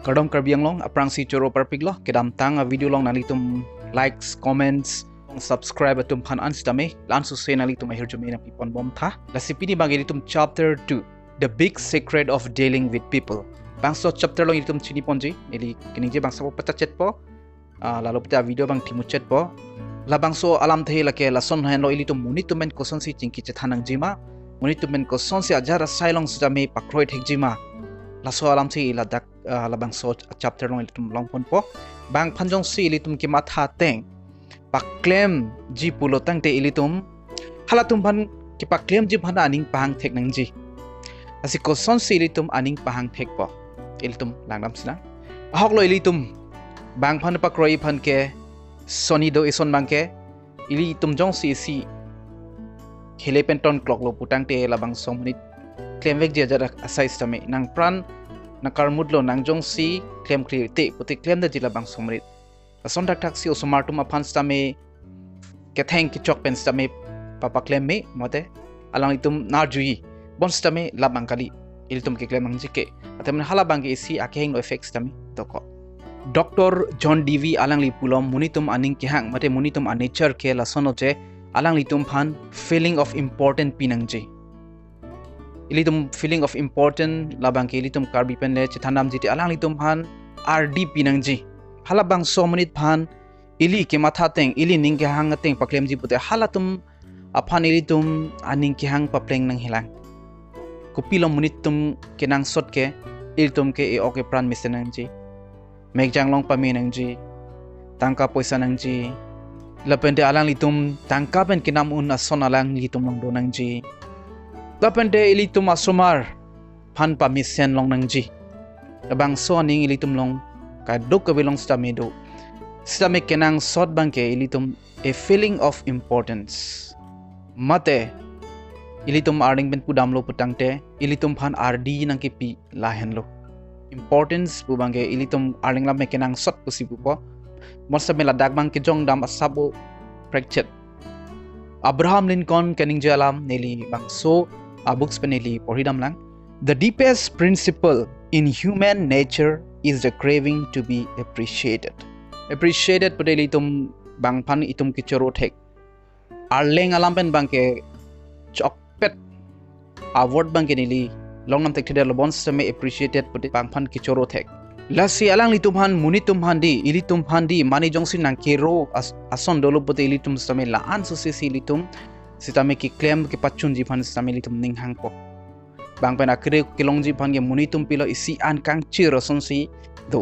Kadam Karbi long aprang si choro parpig lo kedam tang video long nalitum likes, comments, subscribe atum phan anstame lansu se nalitum hirjume na pipon bom tha lasipini bagilitum chapter 2 the big secret of dealing with people bangso chapter long ilitum chini ponji eli kinije bangso patachet po lalu pita video bang timuchet po labangso alam the lake lason hen lo ilitum munitumen kosonsi chingki chethanang jima munitumen kosonsi ajara sailong sujame pakroi thekjima laso alam si iladak labangso chapter long ilitum long pon po bang phanjong si ilitum ki matha teng paklem ji pulotang te ilitum halatum ban ki paklem ji bhana aning pahang thek nang ji asi kosonsi ilitum aning pahang thek po ilitum langnam sina ahok lo ilitum bang phan pakroi phan ke soni do ison bangke ilitum jong si khele penton clock lo putang te labang somnit claim vek je jara asai stame nang pran nakar mudlo nang jong si claim clear te puti claim da jila bang somrit ason dak taxi osomartum aphan stame ke thank ki chok pen stame papa claim me mote alang itum narjui bon stame labang kali ilitum ke claim ang jike atem hala bang ke si akehing no effects stame toko Dr. John D.V. alang li pulom munitum aning kihang mate munitum a nature ke lasonoje alang litum phan feeling of important pinangje ilitum feeling of important labang ke ilitum karbi penle chithanam jiti alang litum phan RD pinangje halabang somunit phan ili ke matha teng ili ning ke hang teng paklem ji pute halatum aphan ilitum aning kihang papleng nang hilang kupilom munitum kenang sot ke ilitum ke e oke pran misenang ji megjang long pami nang ji tangka poisa nang ji lapende alang litum tangka pen kinam un ason alang litum long do nang ji lapende ilitum asomar phan pamisen long nang ji abang so ning ilitum long ka dok belong stamedo stame kenang sot bangke ilitum a feeling of importance mate ilitum arning pen pudam lo putangte ilitum phan RD nang ki pi lahen lo importance bubangge ilitum arling lam mekenang sot pusibu po morsa mela dagbang ke jong dam asabo prekchet Abraham Lincoln kening jalam neli bangso books peneli poridam lang the deepest principle in human nature is the craving to be appreciated podeli tum bang pan itum kichoro thek arleng alam pen bangke chokpet award bangke neli longnam tek thede lobon same appreciated put bang phan kichoro thek lasi alang litum han munitum handi ilitum handi mani jongsin nang kero ason dolo put ilitum same la an su si litum sitame ki claim ki pachun ji phan same litum ning hang po bang pen akre kilong ji phan ge munitum pilo isi an kang chiro son si do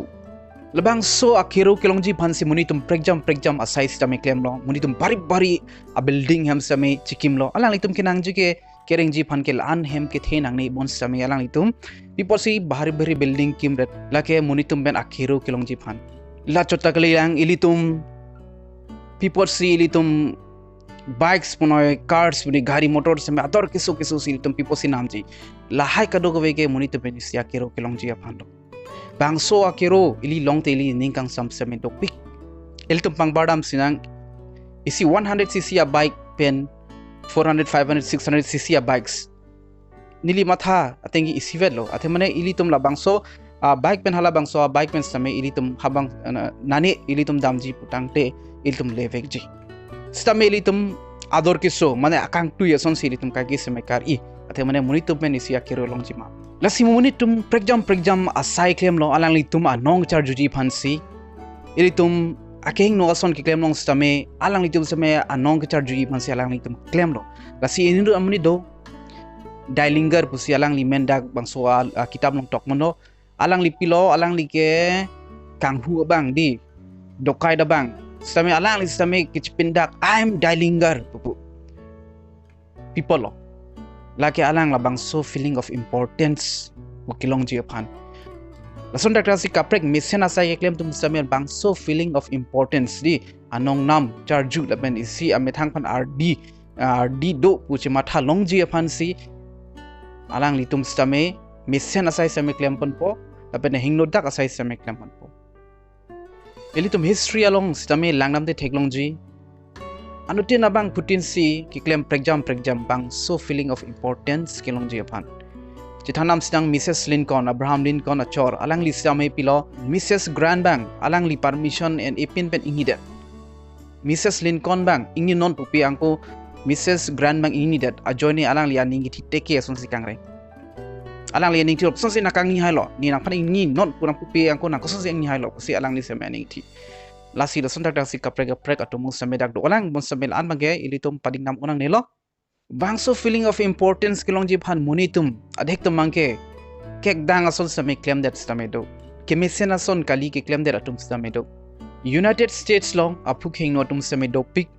lebang so akiro kilong ji phan si munitum pregjam asai sitame claim lo munitum bari a building ham same chikim lo alang litum kinang ji ke kering ji phan ke an hem ke the nang nei bon sami alang litum piposi bahari building kim ret lake munitum ben akhiro kilong ji phan la chota kali yang ilitum piposi ilitum bikes punoi cars puni gari motor same ator kisu silitum piposi nam ji la hai ka dogo ke munitum ben sia kiro kilong ji phan lo bangso akiro ili long te ili ningkang sam same dok pik ilitum pangbadam sinang isi 100cc a bike pen 400, 500, 600 cc bikes nili matha atengi isivet lo athe mane ilitum la bangso bike pen hala bangso bike pen same ilitum habang nani ilitum damji putangte ilitum levek ji stame ilitum ador kiso mane akang tu yason ilitum kagi same kar I athe mane munitum pen isia kiro longjima lasi munitum pregjam asai claim lo alang litum anong charjuji phansi ilitum akeng no ason ki claim long stame alang litum same anong ki charju phansi alang litum claim lo lasi iniru amni do dialinger pusi alang limen dak bangso kitab long tok mono alang lipilo alang like kanghu bang di dokai da bang stame alang li stame kichpindak I'm dialinger pupu people lo laki alang la bangso feeling of importance wakilong ji aphan lason dakta si kaprek mission asai claim tum samer bang so feeling of importance di anong nam charju laben isi amethang phan RD do puchi matha longji aphan si alang litum stame mission asai same claim pon po laben hingno dak asai same claim pon po elitum history along stame langnam de theklongji anutin abang putin si ki claim pregjam bang so feeling of importance kilongji aphan Citanam sedang Mrs. Lincoln, Abraham Lincoln acor, alang li sedang pilo Mrs. Grand Bang, alang li permission and ipin pen ingidet. Mrs. Lincoln Bang, ingin non pupi angko Mrs. Grand Bang ingidet, ajoni alang li aning iti teke Kosonsi kangre. Alang li aning ti Kosonsi nakang ni hailo, ni nang pan ingin non purang pupi angko nang Kosonsi ang ni hailo, si alang li sema aning ti. Lasi da sontak dak si Kaprek atau mung dak do alang bon samel an bangge ilitum pading nam unang nelo. Bangso feeling of importance kilong jiphan munitum adhek to mangke kek dang asol same claim that stamedo kemisen ason kali ke claim that atum stamedo United States long apu khing no tum stamedo pik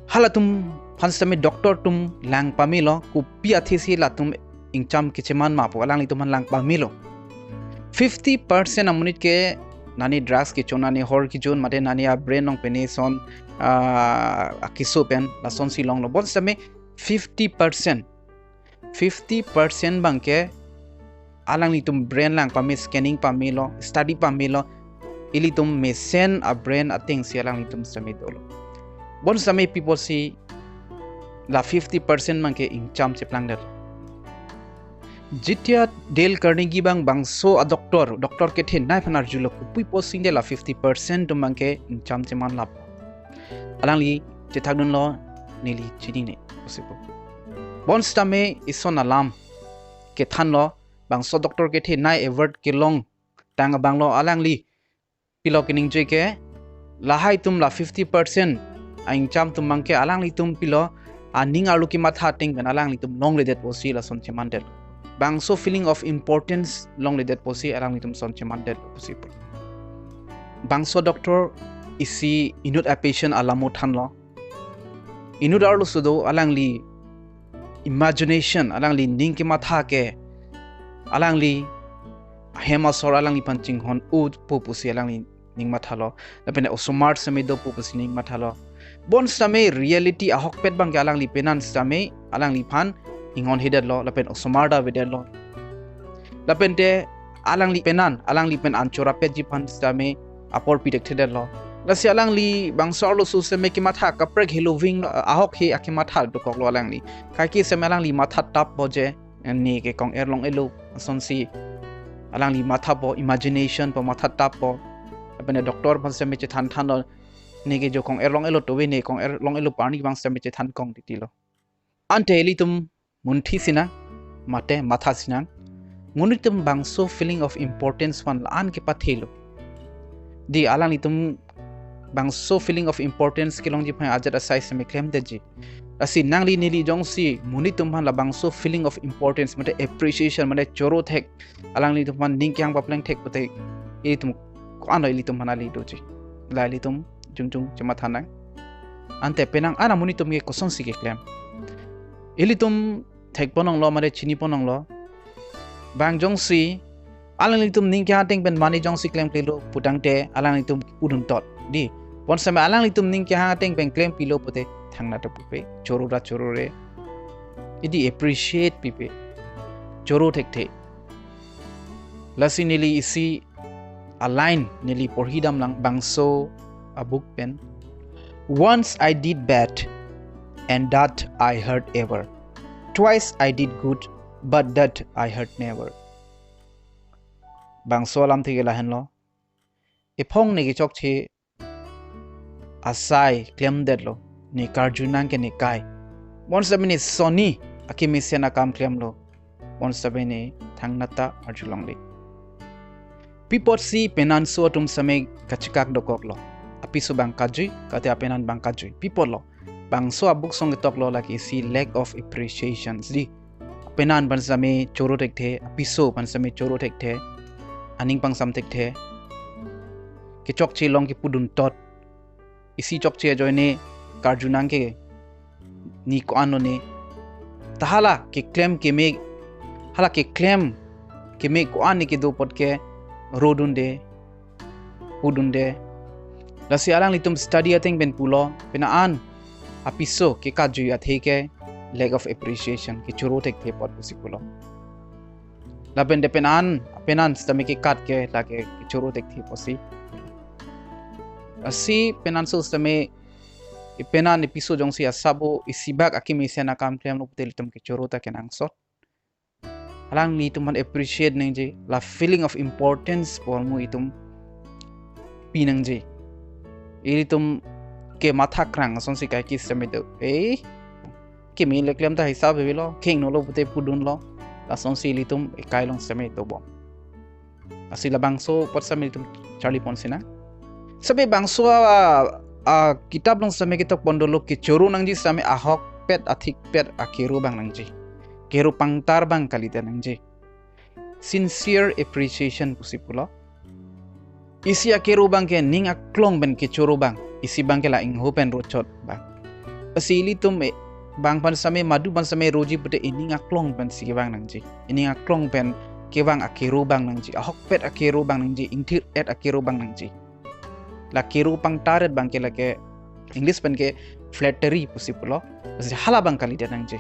halatum phan stame doctor tum lang pamilo ku pia thisi latum ingcham kicheman ma po alang litum lang pamilo 50% amunit ke nani drugs ke chonani hor ki jon mate nani a brain long penison akiso pen la son si long no bon stame 50% bangke alang litum brain lang pami scanning pamilo study pamilo ilitum mesen a brain ating si alang litum samidolo bon same people si la 50% bangke ingcham cheplang dar jitia Dale Carnegie bangso a doktor ke the nai phanar julo pui posing de la 50% tum bangke ingcham cheman lap alang li chethagdun lo nili chini ne possible bon stame ison alam ke than lo bangso doctor ke the nai avert ke long tang banglo alang li pilo kining je ke lahai tum la 50% aing cham tum mangke alang li tum pilo aning alu ki matha ting ben alang li tum long le det posi la son chemandel bangso feeling of importance long le det posi alang li tum son chemandel possible bangso doctor isi inut a patient alamo than lo inut arlo sudo alang li imagination alang li ning ki matha ke alang li hema sor alang li pancing hon ud pupusi alang li ning matha lo lapene osmart same do pupusi ning matha lo bon same reality ahok pet bang alang li penan same alang li phan ingon hidad lo lapen osmarta vedel lo lapente alang li penan alang li pen anchora pet jipan same apor pitek thedel lo lasi alang li bangso lo su seme ki matha kaprek hiloving ahok he aki matha do kok lo alang li kai ki seme alang li matha tap boje ni ke kong erlong elu sonsi alang li matha bo imagination po matha tap po apene doktor pan seme che than than lo ni ke jo kong erlong elu to we ne kong erlong elu parni bang seme che than kong titilo ante eli tum munthi sina mate matha sina munitum bangso feeling of importance wan an ke pathelo di alang li tum bangso feeling of importance kilong jiphai ajat asai seme claim deji asi nangli nili jongsi munitum han la bangso feeling of importance mate appreciation mate choro thek alang li tum ning kyang bapleng thek pate e tum ano li tum manali doji la li tum jungjung chama thanang ante penang ana munitum ge Kosonsi ke claim ili tum thek ponong lo mate chini ponong lo bang jongsi alang li tum ning kya teng ben mani jongsi claim klelo putang te alang li tum udun tot di bon sama alang li tum ning kya teng ben claim pilo pote thangna to pupe choro re idi appreciate pipe choro thek the lasi nili isi align nili porhidam lang bangso a book pen once I did bad and that I heard ever twice I did good but that I heard never bangso alam thege lahen lo epong ne gi chok che asai claim det lo ni karjunang ke ni kai mon sabini soni akimi sena kam claim lo mon sabini thangnata arjulong le pipot si penan so tum same kachikak dokok lo apisu bang kajui kate apenan bang kajui people lo bang so abuk song tok lo like si lack of appreciation di penan ban same choro tek the apiso ban same choro tek the Aning Pangsam Thekji ke chok che long ki pudun tot isi chok che joine karjunang ke ni ko ano ne tahala ke claim ke me hala ke claim ke me ko ani ke do pot ke rodunde pudunde lasi alang litum study ating ben pulo penaan apiso ke kaju atheke lack of appreciation ke churo tek the pot pulo laben depenan penan stame ke kat ke lage choro tek thi posi asi penan so stame penan episode jong si asabo isibak akimi sena kam klem no putel tum ke choro ta kenang sot alang li tuman appreciate nang je la feeling of importance por mu itum pinang je ilitum ke matha krang sonsi kai ki semedo ke mi leklem ta hisab belo king no lo bute pudun lo la sonsi ilitum kai long semedo bo asila bangso por semedo Charlie Ponsina sabe bangso kitab long same kitab pondolo ke choru nang ji same ahok pet athik pet akiru bang nang ji keru pangtar bang kalita nang ji sincere appreciation pusipulo isi akiru bang ke ning aklong ben ke choru bang isi bang ke la ing hopen rochot bang asili tum bang pan same madu ban same roji pute ining aklong ben si bang nang ji ining aklong ben ke bang akiru bang nang ji ahok pet akiru bang nang ji ingthir et akiru bang nang ji la kiru pangtaret bang ke lake English pen ke flattery pusipulo asi hala bang kali nang je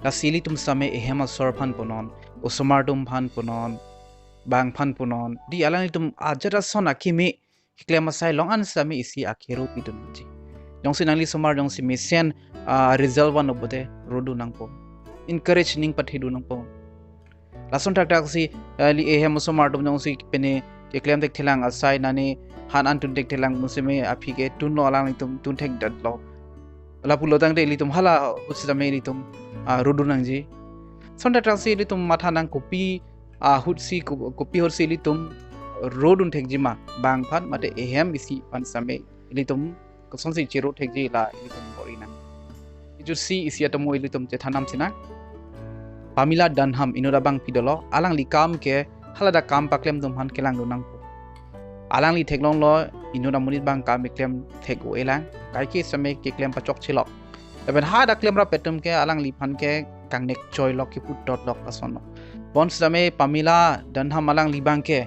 la sili tum same ehema sor phan punon usumar tum phan punon bang phan punon di alani tum ajara sona kimi klema sai long an same isi akhiru pidun ji jong sinangli sumar jong si mission result wan obode rodu nang po encourage ning pathidu nang po lason tak tak si li ehema sumar tum jong si pene eklem dek thilang asai nani han an tun tek telang musime apike tun lo alang litum tun tek dat lo la pulo tang de litum hala usame litum rodu nang ji sonda trasi litum matha nang kopi hutsi kopi horsi litum rodun tek jima bang phan mate ehem isi pan same litum kosonsi chiro tek ji la litum borina itu si isi atomo litum je thanam sina pamila danham inoda bang pidolo alang likam ke hala da kam paklem dum han kelang do nang alang li theklong lo inu munit bang ka miklem thego elang kai ki same ki klem pachok chilokeben ha da klem ra petum ke alang li phan ke kang nek choi lok ki put dot lok ason bon same pamila dan ham alang li bang ke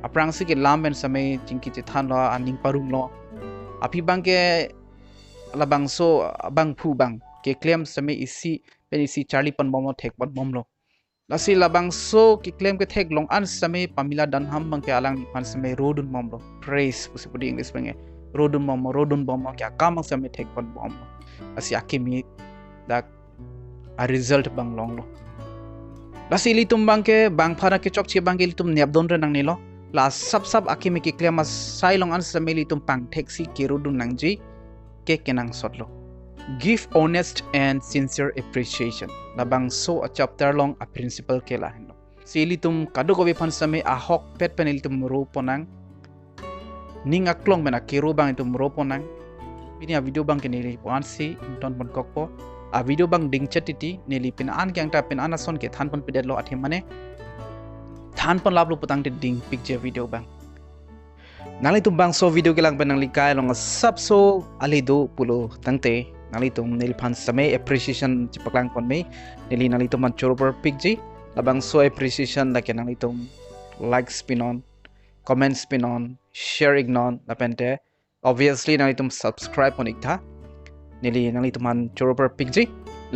aprang si ke lam ben same jingki che than lo aning parung lo api bang ke la bang so bang phu bang ke klem same isi ben isi Charlie pon bom thek pon bom lo lasi labang so ki claim ke thek long an same pamila dan ham bang ke alang ni pan same rodun momlo praise pusipudi English bang rodun bom ke akam same thek pon bom asi akimi dak a result bang long lo lasi litum bang ke bang phana ke chok chi bang ke litum nyabdon re nang ni lo la sab akimi ki claim sai long an same litum pang thek si ke rodun nang ji ke kenang sotlo give honest and sincere appreciation labang so a chapter long a principle ke la hendo sili tum kadu ko phan same a hok pet penil tum ro ponang ning aklong mena ke ro bang tum ro ponang ini a video bang ke nili pon si ton pon kokpo a video bang ding chatiti nili pin an kyang ta pin anason ke than pon pidet lo athe mane than pon lablo putang de ding picture video bang nali tum bang so video ke lang penang likai long sab so ali do pulo tangte nali tum nil phan same appreciation chipaklang pon me nili nali tum man choro per picji labang so appreciation la ke nali tum likes pinon comments pinon share ignon lapente obviously nali tum subscribe pon ikta nili nali tum man choro per picji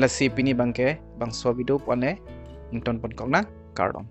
la si pini bangke bang so video pone ington pon kong na kardon